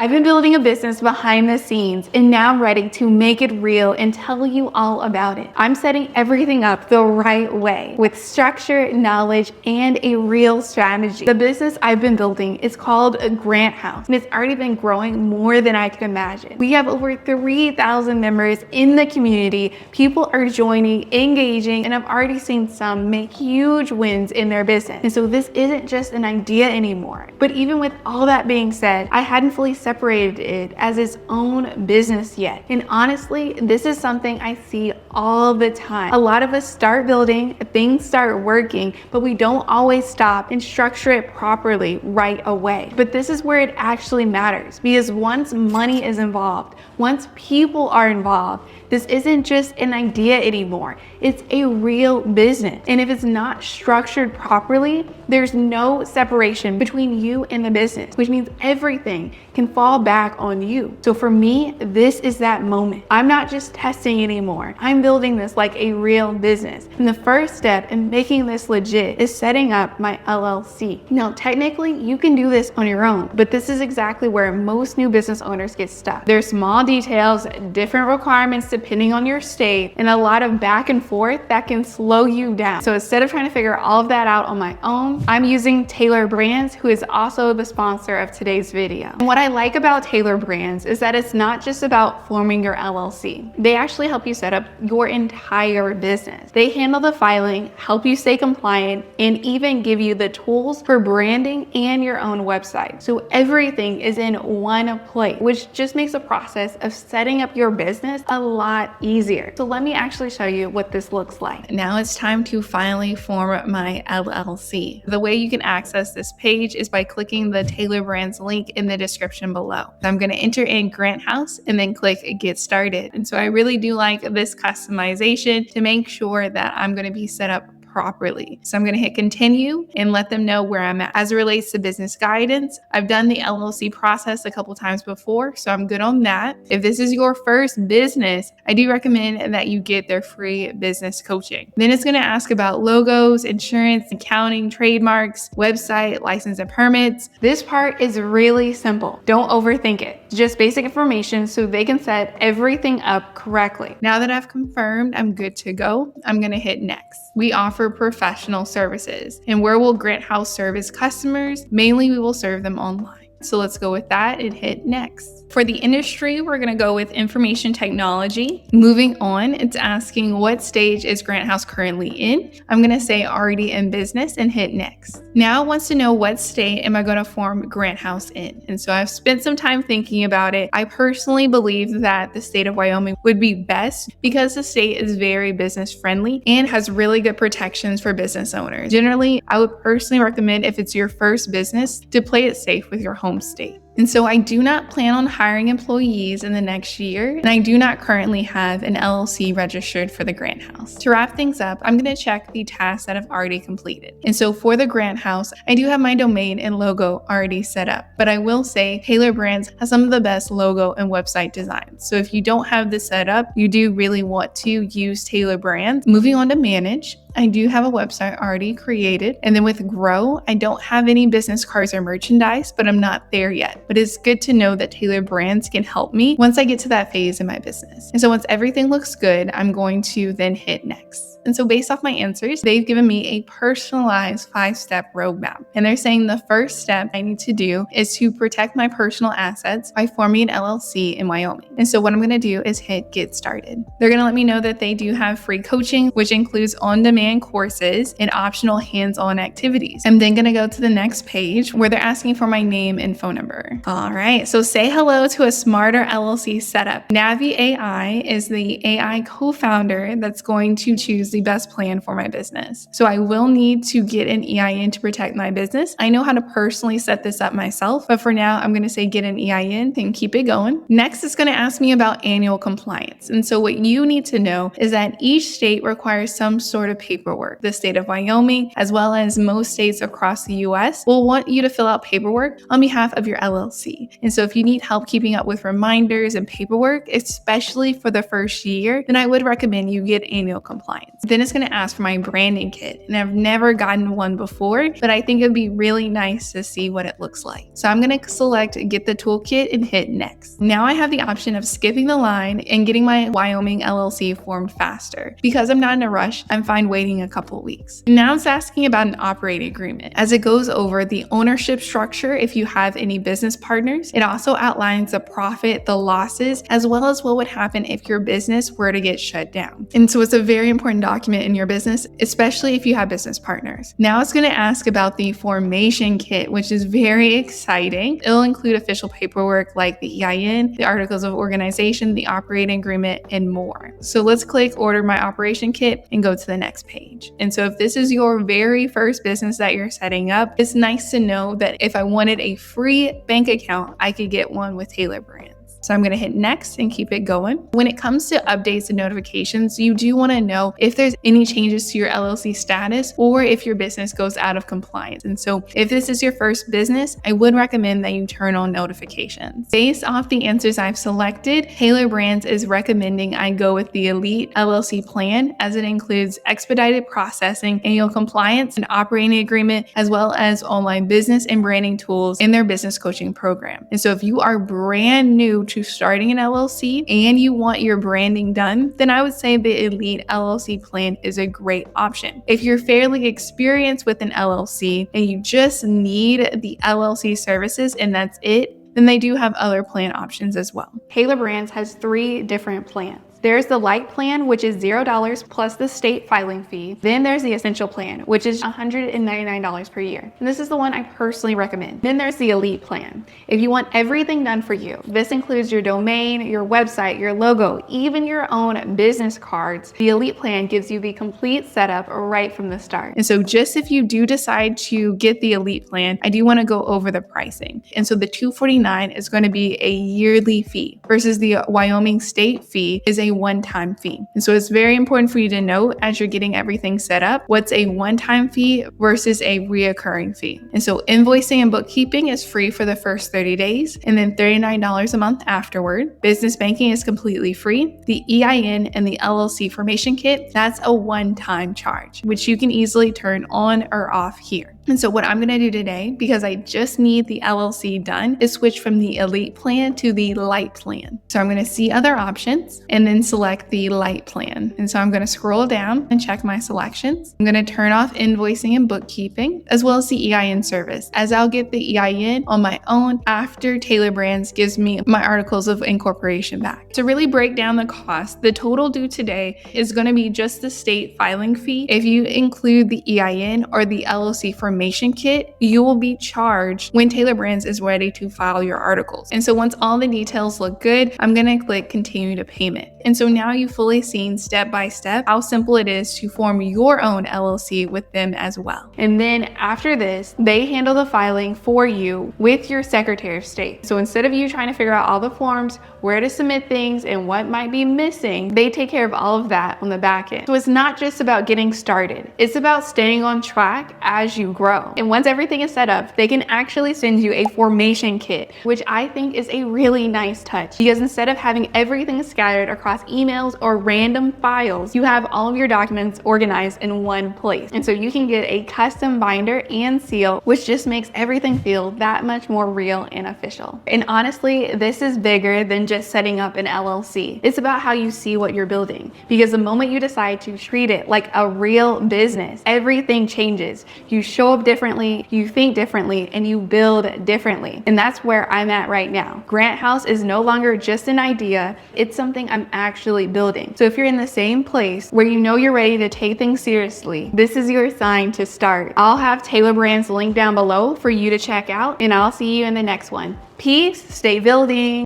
I've been building a business behind the scenes and now I'm ready to make it real and tell you all about it. I'm setting everything up the right way with structure, knowledge, and a real strategy. The business I've been building is called a Grant House and it's already been growing more than I could imagine. We have over 3,000 members in the community. People are joining, engaging, and I've already seen some make huge wins in their business. And so this isn't just an idea anymore. But even with all that being said, I hadn't fully separated it as its own business yet. And honestly, this is something I see all the time. A lot of us start building, things start working, but we don't always stop and structure it properly right away. But this is where it actually matters, because once money is involved, once people are involved, this isn't just an idea anymore. It's a real business. And if it's not structured properly, there's no separation between you and the business, which means everything can fall back on you. So for me, this is that moment. I'm not just testing anymore. I'm building this like a real business. And the first step in making this legit is setting up my LLC. Now, technically, you can do this on your own, but this is exactly where most new business owners get stuck. There's small details, different requirements depending on your state, and a lot of back and forth that can slow you down. So instead of trying to figure all of that out on my own, I'm using Tailor Brands, who is also the sponsor of today's video. And what I like about Tailor Brands is that it's not just about forming your LLC. They actually help you set up your entire business. They handle the filing, help you stay compliant, and even give you the tools for branding and your own website. So everything is in one place, which just makes the process of setting up your business a lot easier. So let me actually show you what this looks like. Now it's time to finally form my LLC. The way you can access this page is by clicking the Tailor Brands link in the description below. I'm going to enter in Grant House and then click Get Started. And so I really do like this customization to make sure that I'm going to be set up properly. So I'm going to hit continue and let them know where I'm at. As it relates to business guidance, I've done the LLC process a couple times before, so I'm good on that. If this is your first business, I do recommend that you get their free business coaching. Then it's going to ask about logos, insurance, accounting, trademarks, website, license and permits. This part is really simple. Don't overthink it. It's just basic information so they can set everything up correctly. Now that I've confirmed I'm good to go, I'm going to hit next. We offer professional services. And where will Grant House service customers? Mainly, we will serve them online. So let's go with that and hit next. For the industry, we're going to go with information technology. Moving on, it's asking what stage is Grant House currently in. I'm going to say already in business and hit next. Now it wants to know what state am I going to form Grant House in. And so I've spent some time thinking about it. I personally believe that the state of Wyoming would be best because the state is very business friendly and has really good protections for business owners. Generally, I would personally recommend, if it's your first business, to play it safe with your home state. And so I do not plan on hiring employees in the next year, and I do not currently have an LLC registered for the Grant House. To wrap things up, I'm going to check the tasks that I've already completed. And so for the Grant House, I do have my domain and logo already set up, but I will say Tailor Brands has some of the best logo and website designs. So if you don't have this set up, you do really want to use Tailor Brands. Moving on to manage, I do have a website already created. And then with grow, I don't have any business cards or merchandise, but I'm not there yet. But it's good to know that Tailor Brands can help me once I get to that phase in my business. And so once everything looks good, I'm going to then hit next. And so based off my answers, they've given me a personalized 5-step roadmap. And they're saying the first step I need to do is to protect my personal assets by forming an LLC in Wyoming. And so what I'm going to do is hit get started. They're going to let me know that they do have free coaching, which includes on-demand courses and optional hands-on activities. I'm then going to go to the next page where they're asking for my name and phone number. All right, so say hello to a smarter LLC setup. Navi AI is the AI co-founder that's going to choose the best plan for my business. So I will need to get an EIN to protect my business. I know how to personally set this up myself, but for now, I'm going to say get an EIN and keep it going. Next, it's going to ask me about annual compliance. And so what you need to know is that each state requires some sort of paperwork. The state of Wyoming, as well as most states across the US, will want you to fill out paperwork on behalf of your LLC. And so if you need help keeping up with reminders and paperwork, especially for the first year, then I would recommend you get annual compliance. Then it's going to ask for my branding kit. And I've never gotten one before, but I think it'd be really nice to see what it looks like. So I'm going to select get the toolkit and hit next. Now I have the option of skipping the line and getting my Wyoming LLC formed faster. Because I'm not in a rush, I'm fine waiting a couple weeks. Now it's asking about an operating agreement. As it goes over the ownership structure, if you have any business partners, it also outlines the profit, the losses, as well as what would happen if your business were to get shut down. And so it's a very important document in your business, especially if you have business partners. Now it's going to ask about the formation kit, which is very exciting. It'll include official paperwork like the EIN, the articles of organization, the operating agreement, and more. So let's click order my operation kit and go to the next page. And so if this is your very first business that you're setting up, it's nice to know that if I wanted a free bank account, I could get one with Tailor Brands. So I'm going to hit next and keep it going. When it comes to updates and notifications, you do want to know if there's any changes to your LLC status or if your business goes out of compliance. And so if this is your first business, I would recommend that you turn on notifications. Based off the answers I've selected, Tailor Brands is recommending I go with the Elite LLC plan, as it includes expedited processing, annual compliance, and operating agreement, as well as online business and branding tools in their business coaching program. And so if you are brand new to starting an LLC and you want your branding done, then I would say the Elite LLC plan is a great option. If you're fairly experienced with an LLC and you just need the LLC services and that's it, then they do have other plan options as well. Tailor Brands has 3 different plans. There's the light plan, which is $0 plus the state filing fee. Then there's the essential plan, which is $199 per year. And this is the one I personally recommend. Then there's the elite plan. If you want everything done for you, this includes your domain, your website, your logo, even your own business cards. The elite plan gives you the complete setup right from the start. And so just if you do decide to get the elite plan, I do want to go over the pricing. And so the $249 is going to be a yearly fee versus the Wyoming state fee is a one-time fee. And so it's very important for you to know as you're getting everything set up, what's a one-time fee versus a reoccurring fee. And so invoicing and bookkeeping is free for the first 30 days and then $39 a month afterward. Business banking is completely free. The EIN and the LLC formation kit, that's a one-time charge, which you can easily turn on or off here. And so what I'm going to do today, because I just need the LLC done, is switch from the elite plan to the light plan. So I'm going to see other options and then select the light plan. And so I'm going to scroll down and check my selections. I'm going to turn off invoicing and bookkeeping, as well as the EIN service, as I'll get the EIN on my own after Tailor Brands gives me my articles of incorporation back. To really break down the cost, the total due today is going to be just the state filing fee. If you include the EIN or the LLC formation kit, you will be charged when Tailor Brands is ready to file your articles. And so once all the details look good, I'm going to click continue to payment. And so now you've fully seen step by step how simple it is to form your own LLC with them as well. And then after this, they handle the filing for you with your Secretary of State. So instead of you trying to figure out all the forms, where to submit things, and what might be missing, they take care of all of that on the back end. So it's not just about getting started. It's about staying on track as you grow. And once everything is set up, they can actually send you a formation kit, which I think is a really nice touch, because instead of having everything scattered across emails or random files, you have all of your documents organized in one place. And so you can get a custom binder and seal, which just makes everything feel that much more real and official. And honestly, this is bigger than just setting up an LLC. It's about how you see what you're building, because the moment you decide to treat it like a real business, everything changes. You show up differently, you think differently, and you build differently. And that's where I'm at right now. Grant House is no longer just an idea, it's something I'm actually building. So if you're in the same place where you know you're ready to take things seriously, this is your sign to start. I'll have Tailor Brands linked down below for you to check out, and I'll see you in the next one. Peace, stay building.